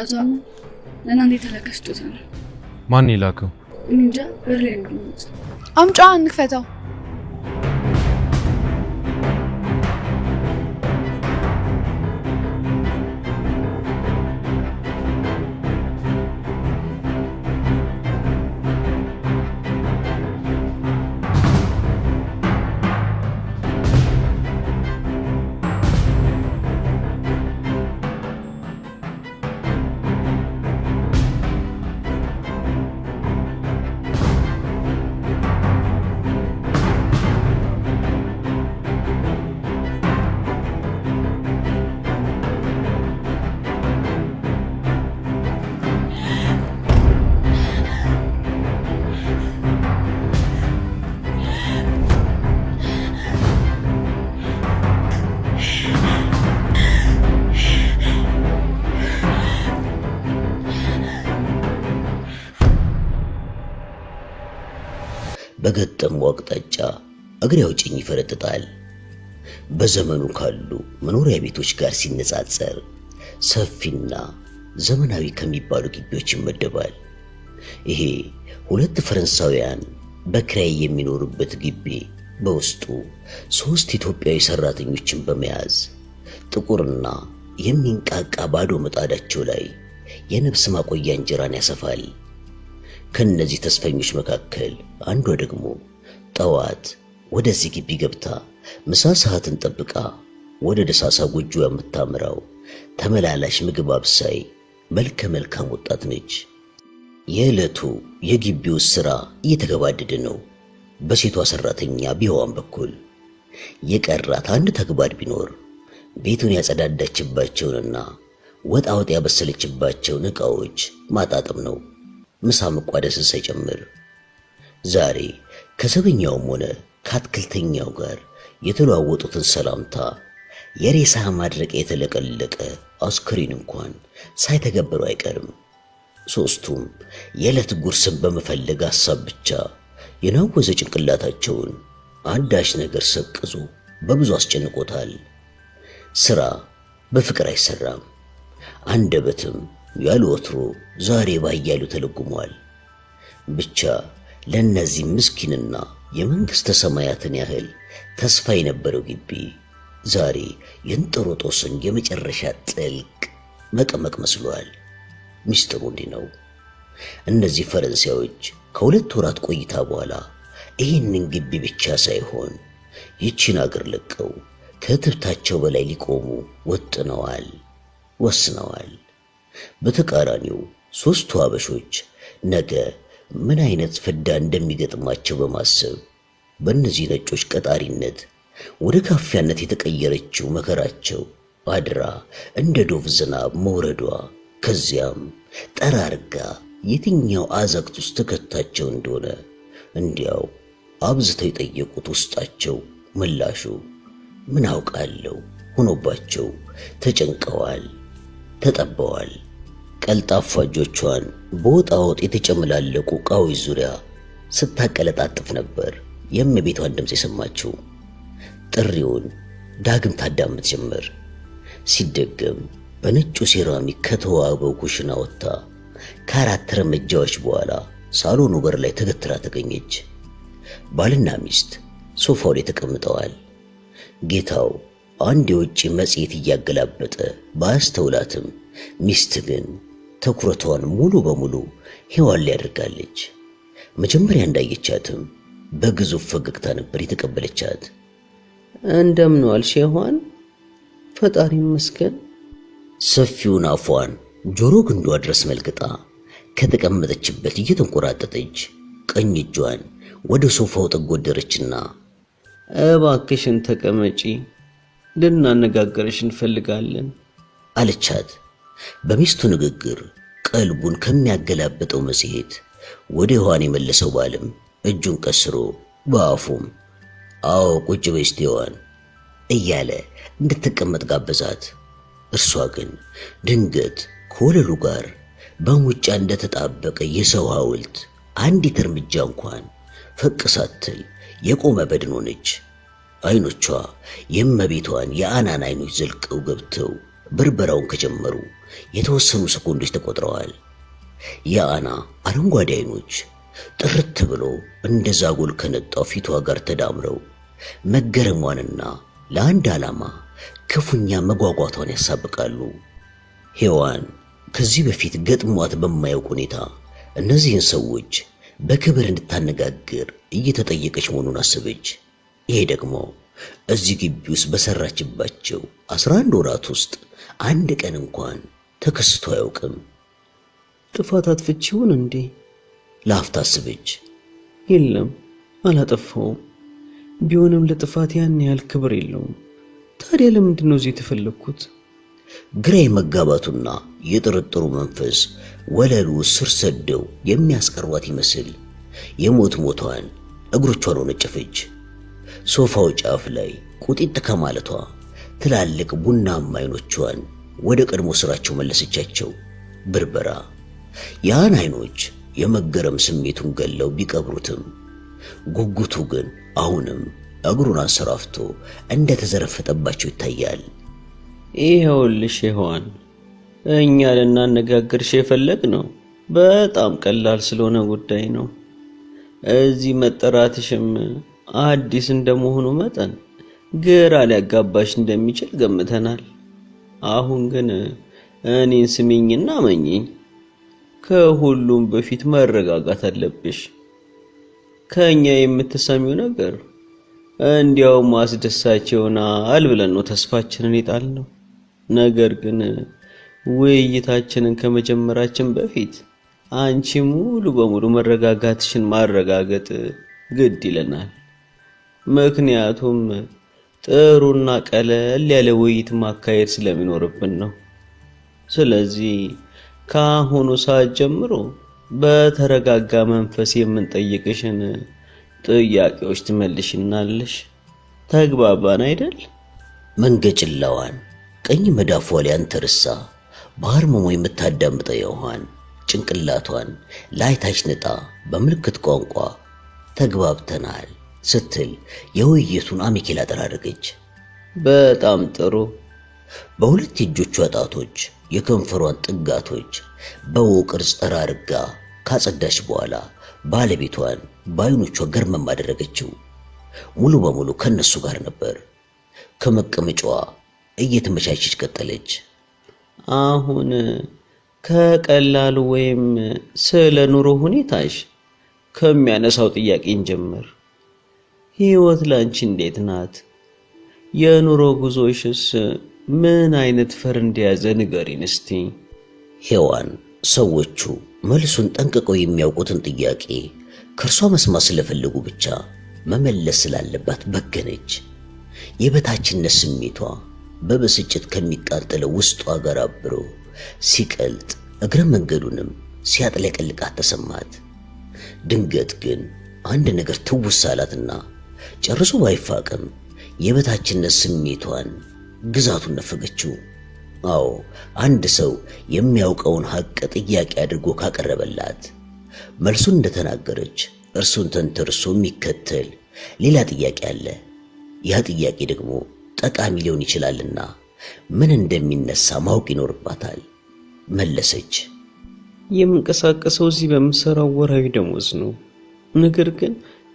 ስጦታው ለናንተ የተላከ ስጦታ ነው። ማን ይላከው? እንጃ በርሌ ነው። አምጫ እንክፈተው። በገጠሙ አቅጣጫ እግሬ አውጭኝ ይፈረጥጣል። በዘመኑ ካሉ መኖሪያ ቤቶች ጋር ሲነጻጸር ሰፊና ዘመናዊ ከሚባሉ ግቢዎች ይመደባል። ይሄ ሁለት ፈረንሳውያን በክራይ የሚኖሩበት ግቢ በውስጡ 3 ኢትዮጵያዊ ሰራተኞችን በመያዝ ጥቁርና የሚንቃቃ ባዶ ምጣዳቸው ላይ የነፍስ ማቆያ እንጀራን ያሰፋል። ከነዚህ ተስፈኞች መካከል አንዷ ደግሞ ጠዋት ወደዚህ ግቢ ገብታ ምሳ ሰዓትን ጠብቃ ወደ ደሳሳ ጎጆ የምታምራው ተመላላሽ ምግብ አብሳይ መልከ መልካም ወጣት ነች። የዕለቱ የግቢው ስራ እየተገባደደ ነው። በሴቷ ሰራተኛ ቢዋን በኩል የቀራት አንድ ተግባር ቢኖር ቤቱን ያጸዳዳችባቸውንና ወጣ ወጥ ያበሰለችባቸውን ዕቃዎች ማጣጥም ነው። ምሳ መቋደስን ሳይጨምር ዛሬ ከዘበኛውም ሆነ ከአትክልተኛው ጋር የተለዋወጡትን ሰላምታ የሬሳ ማድረቅ የተለቀለቀ አስክሬን እንኳን ሳይተገበሩ አይቀርም። ሶስቱም የዕለት ጉርስን በመፈለግ ሐሳብ ብቻ የናወዘ ጭንቅላታቸውን አንዳች ነገር ሰቅዞ በብዙ አስጨንቆታል። ስራ በፍቅር አይሰራም። አንደበትም ያለ ወትሮ ዛሬ ባያሉ ተለጉሟል። ብቻ ለነዚህ ምስኪንና የመንግስተ ሰማያትን ያህል ተስፋ የነበረው ግቢ ዛሬ የእንጦሮጦስን የመጨረሻ ጥልቅ መቀመቅ መስሏል። ሚስጥሩ እንዲህ ነው። እነዚህ ፈረንሳዮች ከ2 ወራት ቆይታ በኋላ ይህንን ግቢ ብቻ ሳይሆን ይቺን አገር ለቀው ከትብታቸው በላይ ሊቆሙ ወስነዋል። በተቃራኒው 3ቱ አበሾች ነገ ምን አይነት ፍዳ እንደሚገጥማቸው በማሰብ በእነዚህ ነጮች ቀጣሪነት ወደ ካፊያነት የተቀየረችው መከራቸው አድራ እንደ ዶፍ ዝናብ መውረዷ ከዚያም ጠራርጋ የትኛው አዘቅት ውስጥ ተከታቸው እንደሆነ እንዲያው አብዝተው የጠየቁት ውስጣቸው ምላሹ ምን አውቃለሁ ሆኖባቸው ተጨንቀዋል፣ ተጠበዋል። ቀልጣፋ እጆቿን በወጣ ወጥ የተጨመላለቁ ዕቃዎች ዙሪያ ስታቀለጣጥፍ ነበር የእመቤቷን ድምፅ የሰማችው። ጥሪውን ዳግም ታዳምጥ ጀመር። ሲደገም በነጩ ሴራሚክ ከተዋበው ኩሽና ወጥታ ከ4 እርምጃዎች በኋላ ሳሎኑ በር ላይ ተገትራ ተገኘች። ባልና ሚስት ሶፋው ላይ ተቀምጠዋል። ጌታው አንድ የውጭ መጽሔት እያገላበጠ ባያስተውላትም ሚስት ግን ትኩረቷን ሙሉ በሙሉ ሔዋን ላይ አድርጋለች። መጀመሪያ እንዳየቻትም በግዙፍ ፈገግታ ነበር የተቀበለቻት። እንደምን ዋልሽ ሔዋን? ፈጣሪ ይመስገን። ሰፊውን አፏን ጆሮ ግንዷ ድረስ መልክታ ከተቀመጠችበት እየተንቆራጠጠች ቀኝ እጇን ወደ ሶፋው ጥግ ወደረችና እባክሽን ተቀመጪ፣ ልናነጋገርሽ እንፈልጋለን አለቻት። በሚስቱ ንግግር ቀልቡን ከሚያገላብጠው መጽሔት ወደ ሔዋን የመለሰው ባልም እጁን ቀስሮ በአፉም አዎ ቁጭ በይ እስቲ ሔዋን እያለ እንድትቀመጥ ጋበዛት። እርሷ ግን ድንገት ከወለሉ ጋር በሙጫ እንደተጣበቀ የሰው ሐውልት አንዲት እርምጃ እንኳን ፈቅ ሳትል የቆመ በድን ሆነች። አይኖቿ የእመቤቷን የአናን አይኖች ዘልቀው ገብተው ብርበራውን ከጀመሩ የተወሰኑ ሰኮንዶች ተቆጥረዋል። የአና አረንጓዴ አይኖች ጥርት ብሎ እንደ ዛጎል ከነጣው ፊቷ ጋር ተዳምረው መገረሟንና ለአንድ ዓላማ ክፉኛ መጓጓቷን ያሳብቃሉ። ሔዋን ከዚህ በፊት ገጥሟት በማያውቅ ሁኔታ እነዚህን ሰዎች በክብር እንድታነጋግር እየተጠየቀች መሆኑን አሰበች። ይሄ ደግሞ እዚህ ግቢ ውስጥ በሰራችባቸው 11 ወራት ውስጥ አንድ ቀን እንኳን ተከስቶ አያውቅም። ጥፋት አጥፍቼውን እንዴ? ላፍታ አሰበች። የለም አላጠፋውም። ቢሆንም ለጥፋት ያን ያህል ክብር የለውም። ታዲያ ለምንድን ነው እዚህ የተፈለግኩት? ግራ የመጋባቱና የጥርጥሩ መንፈስ ወለሉ ስር ሰደው የሚያስቀርቧት ይመስል የሞት ሞቷን እግሮቿን ወነጨፈች። ሶፋው ጫፍ ላይ ቁጢጥ ከማለቷ ትላልቅ ቡናማ አይኖቿን ወደ ቀድሞ ስራቸው መለሰቻቸው። ብርበራ ያን አይኖች የመገረም ስሜቱን ገለው ቢቀብሩትም ጉጉቱ ግን አሁንም እግሩን አንሰራፍቶ እንደተዘረፈጠባቸው ይታያል። ይኸውልሽ ሔዋን፣ እኛ ልናነጋግርሽ የፈለግነው በጣም ቀላል ስለሆነ ጉዳይ ነው። እዚህ መጠራትሽም አዲስ እንደመሆኑ መጠን ግራ ሊያጋባሽ እንደሚችል ገምተናል። አሁን ግን እኔን ስሚኝና መኝኝ። ከሁሉም በፊት መረጋጋት አለብሽ። ከኛ የምትሰሚው ነገር እንዲያውም አስደሳች ይሆናል ብለን ነው ተስፋችንን የጣልነው። ነገር ግን ውይይታችንን ከመጀመራችን በፊት አንቺ ሙሉ በሙሉ መረጋጋትሽን ማረጋገጥ ግድ ይለናል። ምክንያቱም ጥሩና ቀለል ያለ ውይይት ማካሄድ ስለሚኖርብን ነው። ስለዚህ ከአሁኑ ሰዓት ጀምሮ በተረጋጋ መንፈስ የምንጠይቅሽን ጥያቄዎች ትመልሽናለሽ። ተግባባን አይደል? መንገጭላዋን ቀኝ መዳፏ ላይ አንተርሳ በአርመሞ የምታዳምጠው ሔዋን ጭንቅላቷን ላይታች ንጣ በምልክት ቋንቋ ተግባብተናል ስትል የውይይቱን አሜኬላ ጠራረገች። በጣም ጥሩ። በሁለት እጆቿ ጣቶች የከንፈሯን ጥጋቶች በው ቅርጽ ጠራርጋ ካጸዳች በኋላ ባለቤቷን በአይኖቿ ገርመም አደረገችው። ሙሉ በሙሉ ከነሱ ጋር ነበር። ከመቀመጫዋ እየተመቻቸች ቀጠለች። አሁን ከቀላሉ ወይም ስለ ኑሮ ሁኔታሽ ከሚያነሳው ጥያቄ እንጀምር። ህይወት ላንቺ እንዴት ናት? የኑሮ ጉዞሽስ ምን አይነት ፈር እንደያዘ ንገሪን እስቲ። ሔዋን ሰዎቹ መልሱን ጠንቅቀው የሚያውቁትን ጥያቄ ከእርሷ መስማት ስለፈለጉ ብቻ መመለስ ስላለባት በገነች። የበታችነት ስሜቷ በብስጭት ከሚቃጠለው ውስጧ ጋር አብሮ ሲቀልጥ እግረ መንገዱንም ሲያጥለቀልቃት ተሰማት። ድንገት ግን አንድ ነገር ትውስ አላትና ጨርሶ ባይፋቅም የበታችነት ስሜቷን ግዛቱን ነፈገችው። አዎ አንድ ሰው የሚያውቀውን ሐቅ ጥያቄ አድርጎ ካቀረበላት መልሱን እንደተናገረች እርሱን ተንተርሶ የሚከተል ሌላ ጥያቄ አለ። ያ ጥያቄ ደግሞ ጠቃሚ ሊሆን ይችላልና ምን እንደሚነሳ ማወቅ ይኖርባታል። መለሰች። የምንቀሳቀሰው እዚህ በምሰራው ወራዊ ደሞዝ ነው። ነገር ግን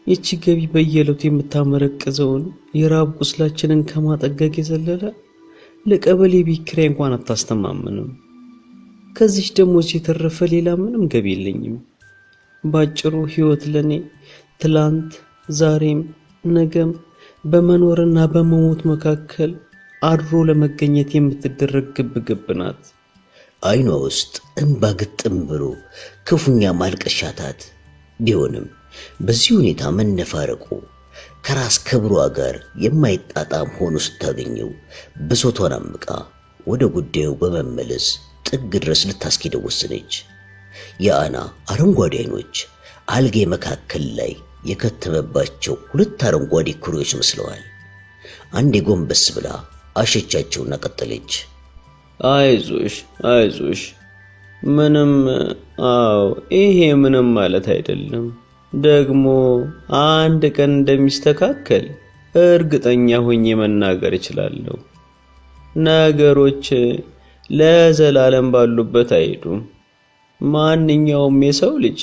ይቺ ገቢ በየዕለቱ የምታመረቅዘውን የራብ ቁስላችንን ከማጠገግ የዘለለ ለቀበሌ ቤት ኪራይ እንኳን አታስተማምንም። ከዚህ ደሞዝ የተረፈ ሌላ ምንም ገቢ የለኝም። ባጭሩ ህይወት ለኔ ትላንት፣ ዛሬም ነገም በመኖርና በመሞት መካከል አድሮ ለመገኘት የምትደረግ ግብግብ ናት። አይኗ ውስጥ እንባ ግጥም ብሎ ክፉኛ ማልቀሻታት። ቢሆንም በዚህ ሁኔታ መነፋረቁ ከራስ ክብሯ ጋር የማይጣጣም ሆኖ ስታገኘው ብሶቷን አምቃ ወደ ጉዳዩ በመመለስ ጥግ ድረስ ልታስኬደው ወሰነች። የአና አረንጓዴ አይኖች አልጌ መካከል ላይ የከተመባቸው ሁለት አረንጓዴ ኩሬዎች መስለዋል። አንዴ ጎንበስ ብላ አሸቻቸውና ቀጠለች። አይዞሽ ምንም ይሄ ምንም ማለት አይደለም። ደግሞ አንድ ቀን እንደሚስተካከል እርግጠኛ ሆኜ መናገር እችላለሁ። ነገሮች ለዘላለም ባሉበት አይሄዱም። ማንኛውም የሰው ልጅ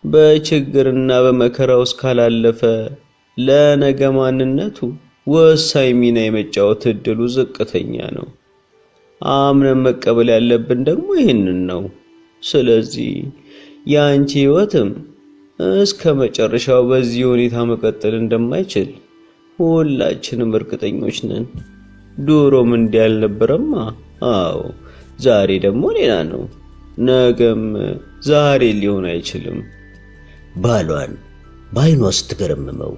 በችግርና በመከራ ውስጥ ካላለፈ ለነገ ማንነቱ ወሳኝ ሚና የመጫወት እድሉ ዝቅተኛ ነው። አምነን መቀበል ያለብን ደግሞ ይህንን ነው። ስለዚህ የአንቺ ህይወትም እስከ መጨረሻው በዚህ ሁኔታ መቀጠል እንደማይችል ሁላችንም እርግጠኞች ነን። ድሮም እንዲህ አልነበረማ? አዎ፣ ዛሬ ደግሞ ሌላ ነው። ነገም ዛሬ ሊሆን አይችልም። ባሏን በዓይኗ ስትገረምመው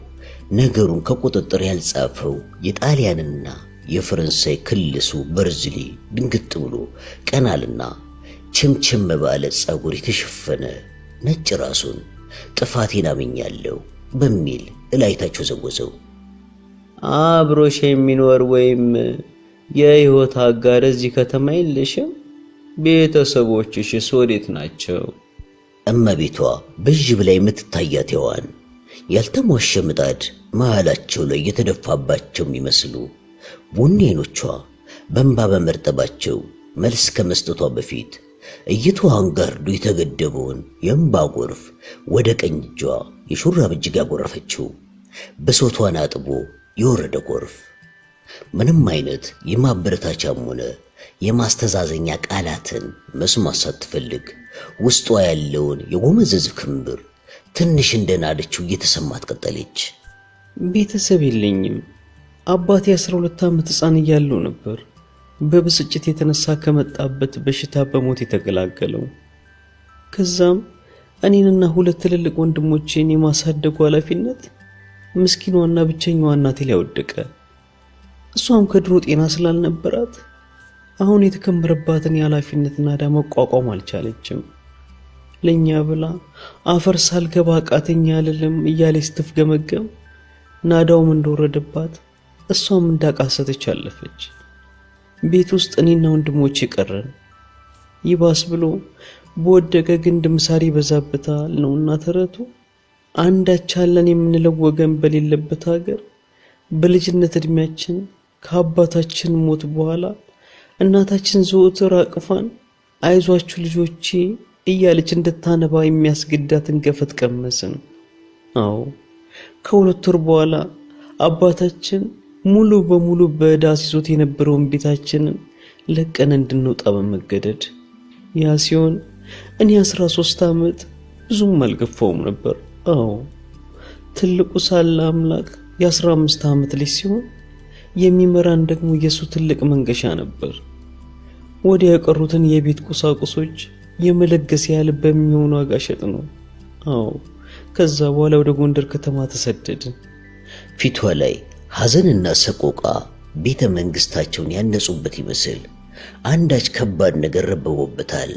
ነገሩን ከቁጥጥር ያልጻፈው የጣሊያንና የፈረንሳይ ክልሱ በርዝሊ ድንግጥ ብሎ ቀናልና ችምችም ባለ ጸጉር የተሸፈነ ነጭ ራሱን ጥፋቴን አምኛለሁ በሚል እላይታቸው ዘወዘው። አብሮሽ የሚኖር ወይም የህይወት አጋር እዚህ ከተማ የለሽም? ቤተሰቦችሽስ ወዴት ናቸው? እመቤቷ ብዥ ብላ የምትታያት ሔዋን ያልተሟሸ ምጣድ መሃላቸው ላይ የተደፋባቸው የሚመስሉ ቡኒ ዓይኖቿ በእንባ በመርጠባቸው መልስ ከመስጠቷ በፊት እይታዋን ጋርዶ የተገደበውን የእንባ ጎርፍ ወደ ቀኝ እጇ የሹራብ እጅግ ያጎረፈችው ብሶቷን አጥቦ የወረደ ጎርፍ። ምንም አይነት የማበረታቻም ሆነ የማስተዛዘኛ ቃላትን መስማት ሳትፈልግ ውስጧ ያለውን የጎመዘዝ ክምር ትንሽ እንደናደችው እየተሰማት ቀጠለች። ቤተሰብ የለኝም። አባቴ 12 ዓመት ሕፃን እያለሁ ነበር በብስጭት የተነሳ ከመጣበት በሽታ በሞት የተገላገለው። ከዛም እኔንና 2 ትልልቅ ወንድሞቼን የማሳደጉ ኃላፊነት ምስኪኗና ብቸኛዋ እናቴ ላይ ወደቀ። እሷም ከድሮ ጤና ስላልነበራት አሁን የተከመረባትን የኃላፊነት ናዳ መቋቋም አልቻለችም። ለኛ ብላ አፈር ሳልገባ አቃተኛ አልልም እያለች ስትፍገመገም ናዳውም እንደወረደባት እሷም እንዳቃሰተች አለፈች። ቤት ውስጥ እኔና ወንድሞቼ ቀረን። ይባስ ብሎ በወደቀ ግንድ ምሳር ይበዛበታል ነውና ተረቱ። አንዳች አለን የምንለው ወገን በሌለበት ሀገር በልጅነት እድሜያችን ከአባታችን ሞት በኋላ እናታችን ዘወትር አቅፋን አይዟችሁ ልጆቼ እያለች እንድታነባ የሚያስገዳትን ገፈት ቀመስን። አዎ፣ ከ2 ወር በኋላ አባታችን ሙሉ በሙሉ በዕዳ ሲዞት የነበረውን ቤታችንን ለቀን እንድንወጣ በመገደድ ያ ሲሆን እኔ 13 ዓመት ብዙም አልገፋውም ነበር። አዎ፣ ትልቁ ሳለ አምላክ የ15 ዓመት ልጅ ሲሆን የሚመራን ደግሞ የሱ ትልቅ መንገሻ ነበር። ወዲያ የቀሩትን የቤት ቁሳቁሶች የመለገስ ያህል በሚሆኑ ዋጋ ሸጥ ነው። አዎ፣ ከዛ በኋላ ወደ ጎንደር ከተማ ተሰደድን። ፊቷ ላይ ሐዘንና ሰቆቃ ቤተ መንግስታቸውን ያነጹበት ይመስል አንዳች ከባድ ነገር ረብቦበታል።